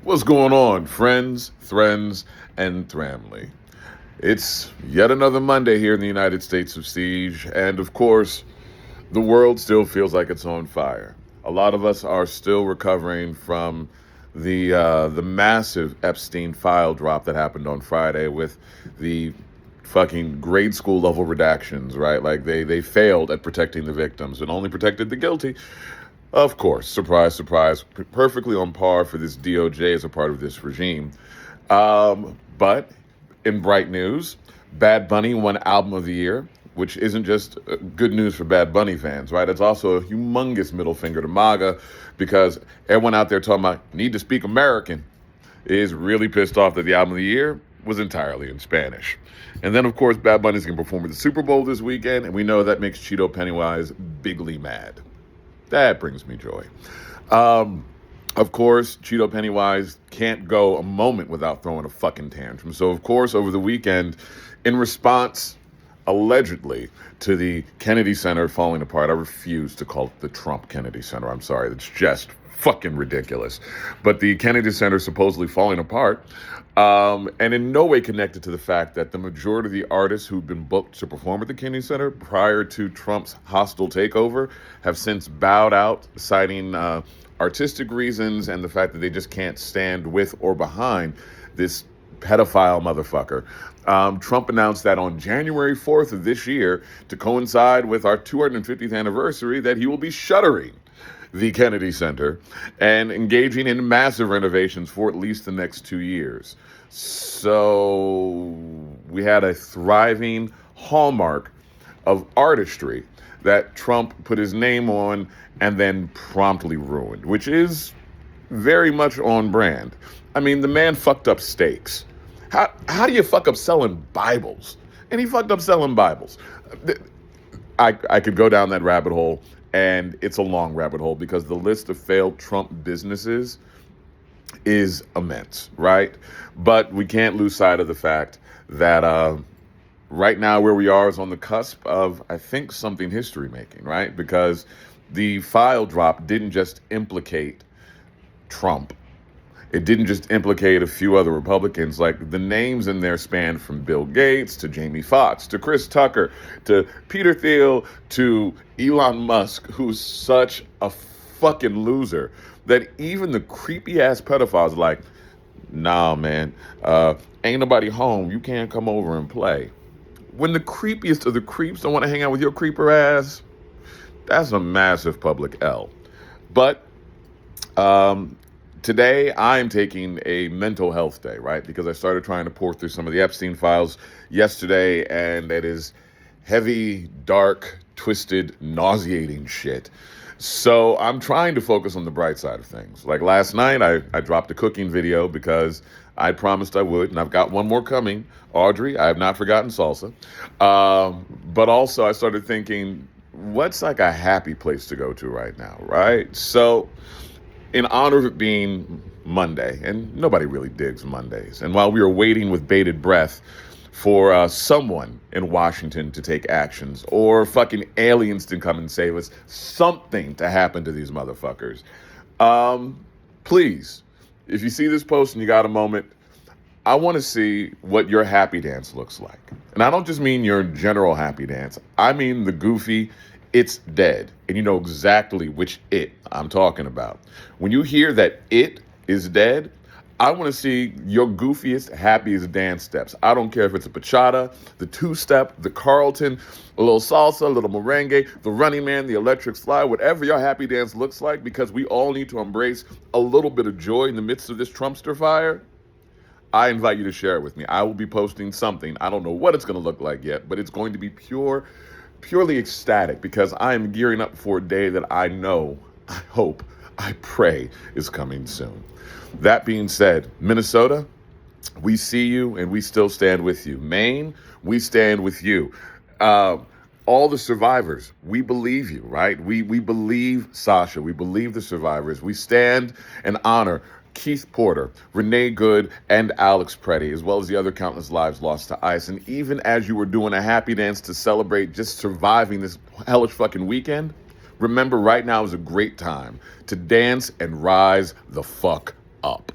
What's going on, friends, friends, and family? It's yet another Monday here in the United States of Siege, and of course, the world still feels like it's on fire. A lot of us are still recovering from the massive Epstein file drop that happened on Friday with the fucking grade school level redactions, right? Like they failed at protecting the victims and only protected the guilty. Of course, surprise, surprise, perfectly on par for this DOJ as a part of this regime. But in bright news, Bad Bunny won Album of the Year, which isn't just good news for Bad Bunny fans, right? It's also a humongous middle finger to MAGA because everyone out there talking about need to speak American is really pissed off that the Album of the Year was entirely in Spanish. And then, of course, Bad Bunny's going to perform at the Super Bowl this weekend, and we know that makes Cheeto Pennywise bigly mad. That brings me joy. Of course, Cheeto Pennywise can't go a moment without throwing a fucking tantrum. So, of course, over the weekend, in response, allegedly, to the Kennedy Center falling apart, I refuse to call it the Trump Kennedy Center. I'm sorry. It's just fucking ridiculous. But the Kennedy Center supposedly falling apart, and in no way connected to the fact that the majority of the artists who've been booked to perform at the Kennedy Center prior to Trump's hostile takeover have since bowed out, citing artistic reasons and the fact that they just can't stand with or behind this pedophile motherfucker. Trump announced that on January 4th of this year, to coincide with our 250th anniversary, that he will be shuttering the Kennedy Center and engaging in massive renovations for at least the next 2 years. So we had a thriving hallmark of artistry that Trump put his name on and then promptly ruined, which is very much on brand. I mean, the man fucked up steaks. How do you fuck up selling Bibles? And he fucked up selling Bibles. I could go down that rabbit hole, and it's a long rabbit hole because the list of failed Trump businesses is immense, right? But we can't lose sight of the fact that right now where we are is on the cusp of, I think, something history making, right? Because the file drop didn't just implicate Trump. It didn't just implicate a few other Republicans. Like, the names in there span from Bill Gates to Jamie Foxx to Chris Tucker to Peter Thiel to Elon Musk, who's such a fucking loser that even the creepy ass pedophiles are like, nah, man, ain't nobody home. You can't come over and play. When the creepiest of the creeps don't want to hang out with your creeper ass, that's a massive public L. But today, I'm taking a mental health day, right? Because I started trying to pour through some of the Epstein files yesterday, and it is heavy, dark, twisted, nauseating shit. So I'm trying to focus on the bright side of things. Like last night, I dropped a cooking video because I promised I would, and I've got one more coming. Audrey, I have not forgotten salsa. But also, I started thinking, what's like a happy place to go to right now, right? So in honor of it being Monday, and nobody really digs Mondays, and while we were waiting with bated breath for someone in Washington to take actions or fucking aliens to come and save us, something to happen to these motherfuckers, please, if you see this post and you got a moment, I want to see what your happy dance looks like. And I don't just mean your general happy dance. I mean the goofy, it's dead. And you know exactly which it I'm talking about. When you hear that it is dead, I want to see your goofiest, happiest dance steps. I don't care if it's a bachata, the two-step, the Carlton, a little salsa, a little merengue, the Running Man, the electric slide, whatever your happy dance looks like, because we all need to embrace a little bit of joy in the midst of this Trumpster fire. I invite you to share it with me. I will be posting something. I don't know what it's going to look like yet, but it's going to be purely ecstatic because I am gearing up for a day that I know, I hope, I pray is coming soon. That being said, Minnesota, we see you and we still stand with you. Maine, we stand with you. All the survivors, we believe you, right? We believe Sasha. We believe the survivors. We stand and honor Keith Porter, Renee Good, and Alex Preddy, as well as the other countless lives lost to ICE. And even as you were doing a happy dance to celebrate just surviving this hellish fucking weekend, remember right now is a great time to dance and rise the fuck up.